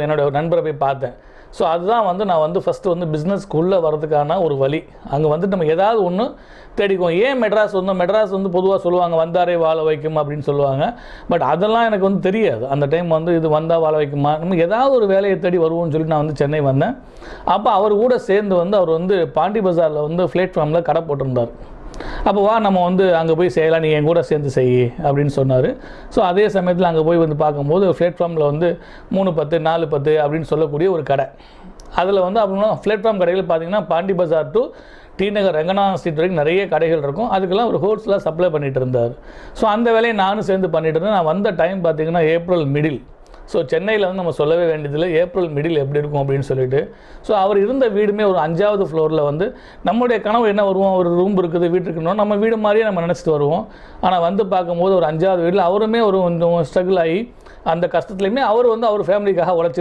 என்னோட நண்பரை போய் பார்த்தேன். ஸோ அதுதான் வந்து நான் வந்து ஃபஸ்ட்டு வந்து பிஸ்னஸ்க்குள்ளே வரதுக்கான ஒரு வழி. அங்கே வந்துட்டு நம்ம ஏதாவது ஒன்று தேடிக்குவோம். ஏன் மெட்ராஸ் வந்தோம்? மெட்ராஸ் வந்து பொதுவாக சொல்லுவாங்க வந்தாரே வாழ வைக்கும் அப்படின்னு சொல்லுவாங்க. பட் அதெல்லாம் எனக்கு வந்து தெரியாது. அந்த டைம் வந்து இது வந்தால் வாழ வைக்குமா, நம்ம ஏதாவது ஒரு வேலையை தேடி வருவோம்னு சொல்லிட்டு நான் வந்து சென்னை வந்தேன். அப்போ அவர் கூட சேர்ந்து வந்து அவர் வந்து பாண்டி பஜாரில் வந்து பிளாட்ஃபார்மில் கடை போட்டிருந்தார். அப்போ வா நம்ம வந்து அங்கே போய் செய்யலாம், நீ என் கூட சேர்ந்து செய் அப்படின்னு சொன்னார். ஸோ அதே சமயத்தில் அங்கே போய் வந்து பார்க்கும்போது பிளாட்ஃபார்மில் வந்து 310 410 அப்படின்னு சொல்லக்கூடிய ஒரு கடை. அதில் வந்து அப்படின்னா பிளாட்ஃபார்ம் கடைகள் பார்த்திங்கன்னா பாண்டி பஜார் டு டி நகர் ரங்கநாதன் ஸ்ட்ரீட் வரைக்கும் நிறைய கடைகள் இருக்கும். அதுக்கெல்லாம் ஒரு ஹோல்சேலாக சப்ளை பண்ணிகிட்டு இருந்தார். ஸோ அந்த வேலையை நானும் சேர்ந்து பண்ணிகிட்டு இருந்தேன். நான் வந்த டைம் பார்த்திங்கன்னா ஏப்ரல் மிடில். ஸோ சென்னையில் வந்து நம்ம சொல்லவே வேண்டியதில்லை ஏப்ரல் மிடில் எப்படி இருக்கும் அப்படின்னு சொல்லிட்டு. ஸோ அவர் இருந்த வீடுமே ஒரு 5வது ஃப்ளோரில் வந்து நம்முடைய கனவு என்ன வருவோம், ஒரு ரூம் இருக்குது வீட்டு இருக்கணும், நம்ம வீடு மாதிரியே நம்ம நினச்சிட்டு வருவோம். ஆனால் வந்து பார்க்கும்போது ஒரு 5வது வீட்டில் அவருமே ஒரு கொஞ்சம் ஸ்ட்ரகிள் ஆகி அந்த கஷ்டத்துலையுமே அவர் வந்து அவர் ஃபேமிலிக்காக உழைச்சிட்டு